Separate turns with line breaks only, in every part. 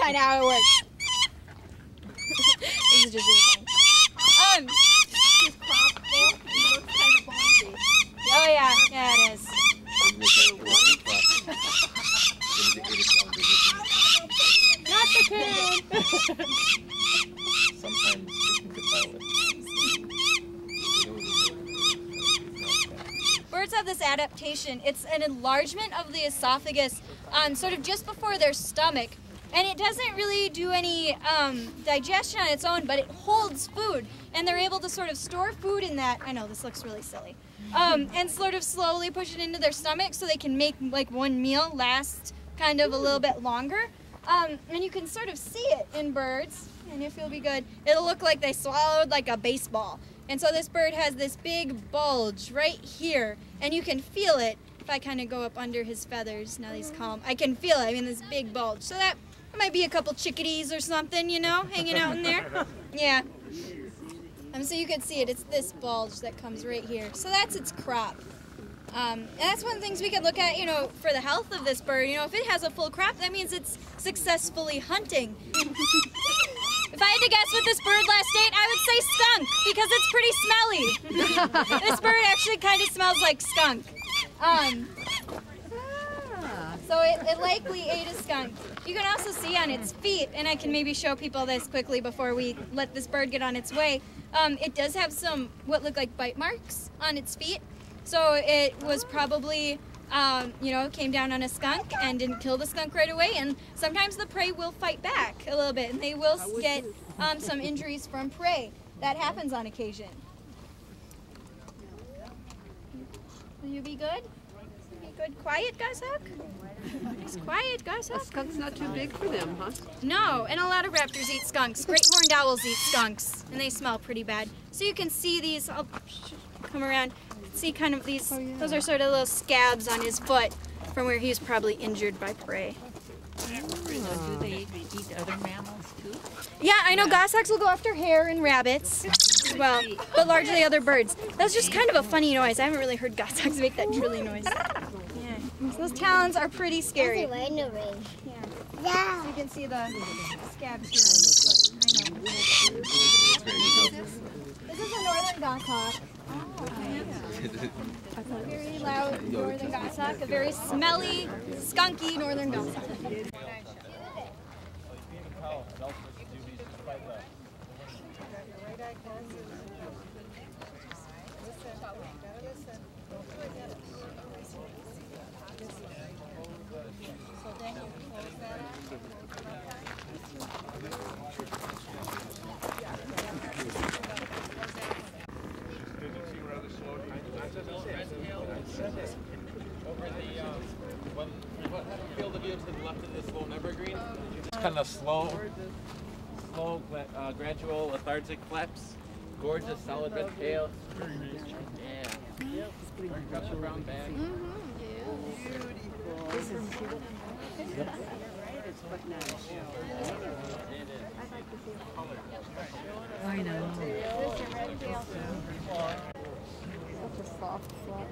kind of how it works. This is just really funny.
His crop full, he looks kind of ballsy.
Oh yeah, yeah it is. Not the coon.
Sometimes they can defile it.
Birds have this adaptation. It's an enlargement of the esophagus sort of just before their stomach. And it doesn't really do any digestion on its own, but it holds food. And they're able to sort of store food in that. I know, this looks really silly. And sort of slowly push it into their stomach so they can make like one meal last kind of a little bit longer. And you can sort of see it in birds, and if you'll be good, it'll look like they swallowed like a baseball. And so this bird has this big bulge right here, and you can feel it. If I kind of go up under his feathers, now he's calm, I can feel it, I mean this big bulge. So that might be a couple chickadees or something, you know, hanging out in there. Yeah. So you can see it, it's this bulge that comes right here. So that's its crop. And that's one of the things we can look at, you know, for the health of this bird. You know, if it has a full crop, that means it's successfully hunting. If I had to guess with this bird last date, I would say skunk, because it's pretty smelly. This bird actually kind of smells like skunk. So it likely ate a skunk. You can also see on its feet, and I can maybe show people this quickly before we let this bird get on its way. It does have some what look like bite marks on its feet. So it was probably, you know, came down on a skunk and didn't kill the skunk right away. And sometimes the prey will fight back a little bit, and they will get some injuries from prey. That happens on occasion. Will you be good? Be good, quiet, goshawk? It's quiet, goshawk.
A skunk's not too big for them, huh?
No, and a lot of raptors eat skunks. Great horned owls eat skunks, and they smell pretty bad. So you can see these, I'll come around, see kind of these, those are sort of little scabs on his foot from where he was probably injured by prey.
Do they eat other mammals too?
Yeah, I know goshawks will go after hare and rabbits as well, but largely other birds. That's just kind of a funny noise. I haven't really heard goshawks make that drilling noise. Yeah. So those talons are pretty scary.
Right in the ring.
Yeah. So you can see the scabs here on his foot. I know. This is a northern goshawk. A very loud northern goshawk, a very smelly, skunky northern goshawk.
Kind of slow, gradual, lethargic flaps. Gorgeous, solid red tail. Yeah. Crush brown bag.
I know.
Such a soft flap.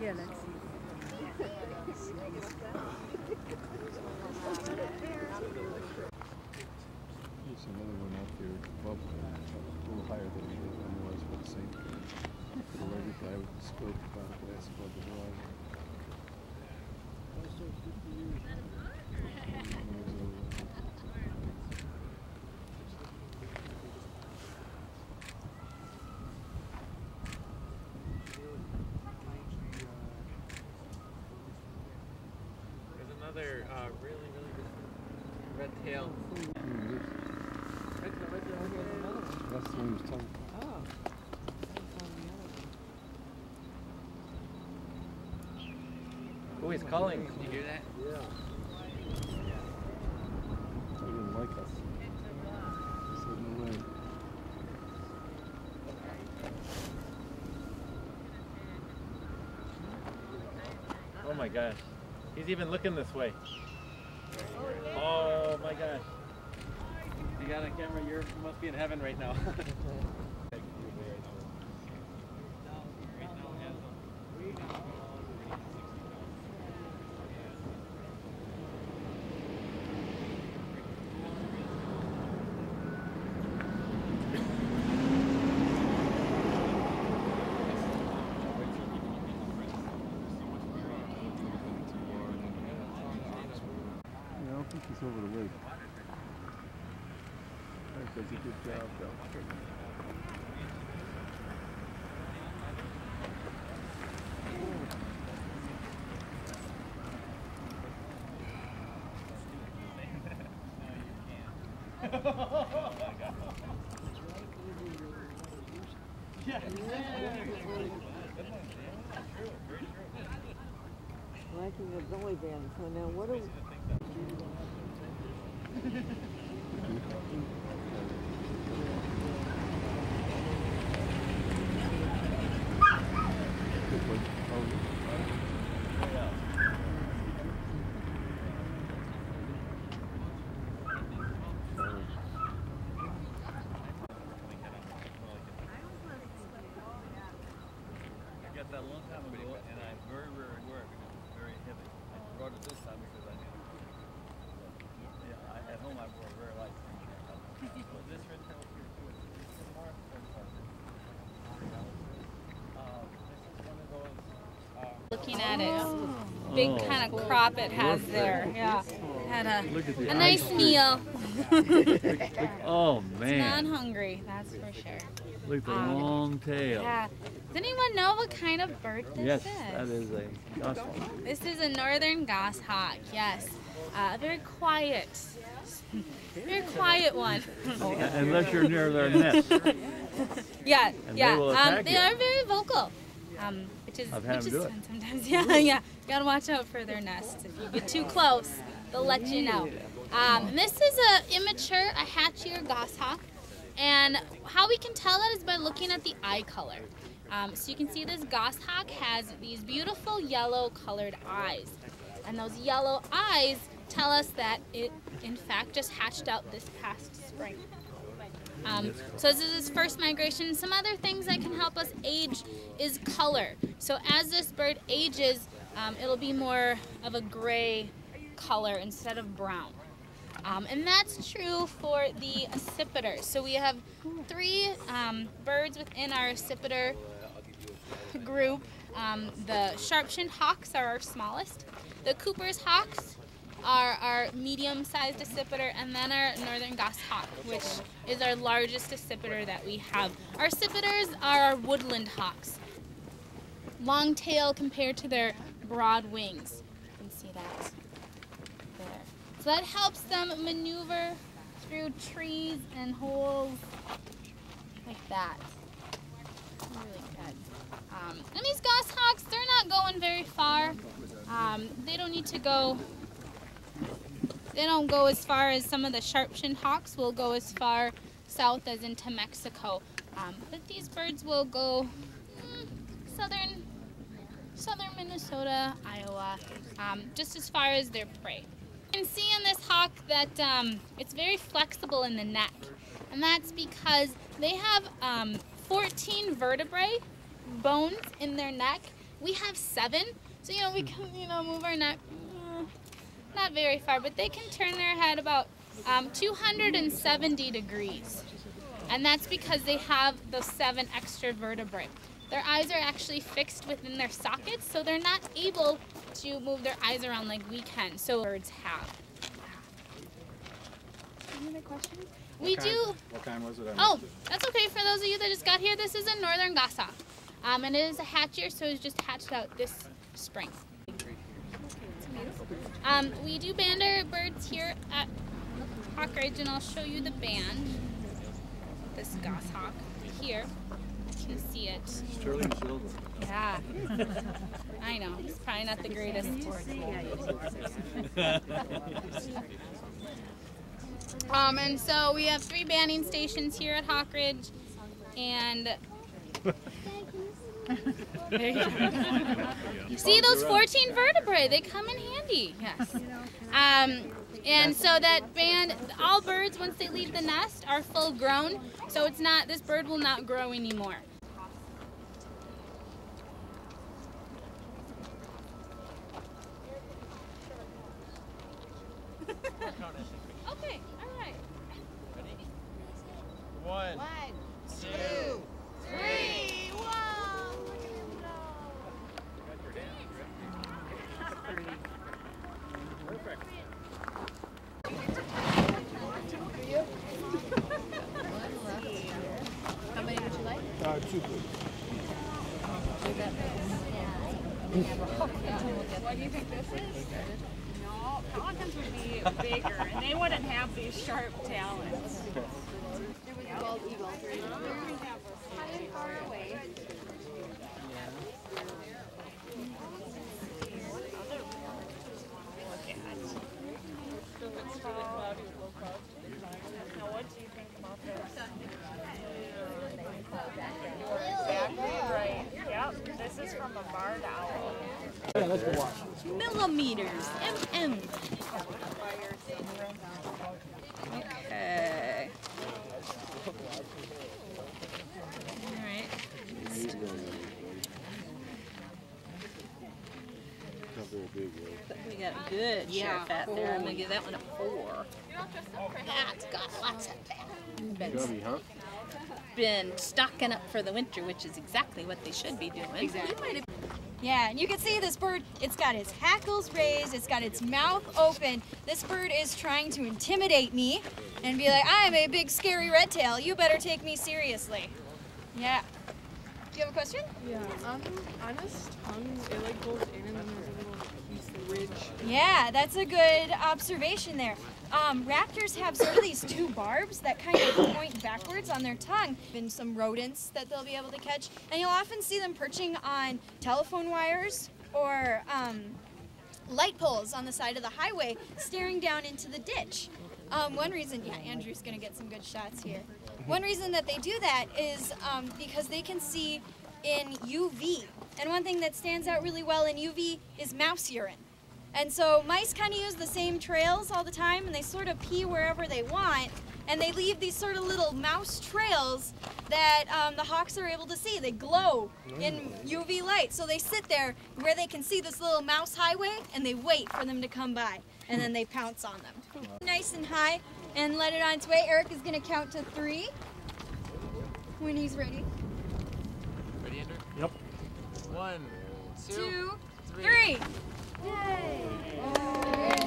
Yeah, let's see.
There's another one out there above, a little higher than it was, but the same. The larger guy with the scope about a glass above the horizon.
Another really good red tail.
That's the one he was talking about.
Oh, he's calling. Did you hear that?
Yeah.
gosh. He's even looking this way. Oh my gosh. You got a camera, you must be in heaven right now.
I don't think he's over the lake. That does a good job though.
Liking the belly dance. So now what do we...
I got that a long time ago, and I very rarely wear it because it's very heavy. I brought it this time because I knew. Yeah, at home I wore a very light. But this red tail here too is more expensive. This is one of those.
Looking at it, big kind of crop it has there. Yeah, had a nice meal.
Oh
Not
man!
hungry, that's for sure.
Look at the long tail.
Yeah. Does anyone know what kind of bird this
Yes,
is?
that is a goshawk.
This is a northern goshawk. Yes, very quiet. Very quiet one.
Unless you're near their nest.
Yeah,
And
yeah.
they will attack
They
you.
are very vocal, which is
I've had them do it.
fun sometimes. Yeah, yeah. Gotta watch out for their nests. If you get too close, they'll let you know. This is a immature, a hatchier goshawk, and how we can tell that is by looking at the eye color. So you can see this goshawk has these beautiful yellow colored eyes, and those yellow eyes tell us that it, in fact, just hatched out this past spring. So this is its first migration. Some other things that can help us age is color. So as this bird ages, it'll be more of a gray color instead of brown. And that's true for the accipiter. So we have three birds within our accipiter group. The sharp-shinned hawks are our smallest. The Cooper's hawks are our medium-sized accipiter, and then our northern goshawk, which is our largest accipiter that we have. Our accipiters are our woodland hawks. Long tail compared to their broad wings. You can see that there. So that helps them maneuver through trees and holes like that. Really good. And these goshawks, they're not going very far. They don't need to go. They don't go as far as some of the sharp-shinned hawks will go as far south as into Mexico. But these birds will go southern Minnesota, Iowa, just as far as their prey. You can see in this hawk that it's very flexible in the neck, and that's because they have 14 vertebrae bones in their neck. We have 7, so we can move our neck not very far, but they can turn their head about 270 degrees, and that's because they have those 7 extra vertebrae. Their eyes are actually fixed within their sockets, so they're not able to move their eyes around like we can, so birds have. Any other questions?
What kind was it?
Oh, that's okay. For those of you that just got here, this is a northern goshawk. And it is a hatchier, so it's just hatched out this spring. We do band our birds here at Hawk Ridge, and I'll show you the band. This goshawk here. You can see it.
Sterling silver.
Yeah. I know. It's probably not the greatest. And so we have 3 banding stations here at Hawk Ridge, and
See those 14 vertebrae? They come in handy. Yes. And so that all birds, once they leave the nest, are full grown. So it's not, this bird will not grow anymore. Okay, all right.
Ready? 1, 2,
3, wow! Look at him go.
Perfect.
How many would you like?
2 please.
What do you think this is? No, pelicans would be bigger, and they wouldn't have these sharp talons.
There was a bald eagle. High and far away.
Now, what do you think about this? Exactly right. Yep, this is from a barred owl.
Millimeters, mm. Okay. All right. We got a good share of fat there. I'm gonna give that one a 4. That's got lots of fat.
Gummy, huh?
Been stocking up for the winter, which is exactly what they should be doing. Exactly.
Yeah, and you can see this bird, it's got its hackles raised, it's got its mouth open. This bird is trying to intimidate me and be like, I'm a big scary red tail, you better take me seriously. Yeah. Do you have a question?
Yeah. On his tongue, it like goes in and then there's a little piece of ridge.
Yeah, that's a good observation there. Raptors have sort of these 2 barbs that kind of point backwards on their tongue. And some rodents that they'll be able to catch. And you'll often see them perching on telephone wires or light poles on the side of the highway, staring down into the ditch. One reason, yeah, Andrew's gonna get some good shots here. One reason that they do that is because they can see in UV. And one thing that stands out really well in UV is mouse urine. And so mice kind of use the same trails all the time, and they sort of pee wherever they want, and they leave these sort of little mouse trails that the hawks are able to see. They glow in UV light, so they sit there where they can see this little mouse highway, and they wait for them to come by, and then they pounce on them. Nice and high, and let it on its way. Eric is going to count to 3 when he's ready.
Ready, Andrew?
Yep.
1, 2,
2, 3. Yay!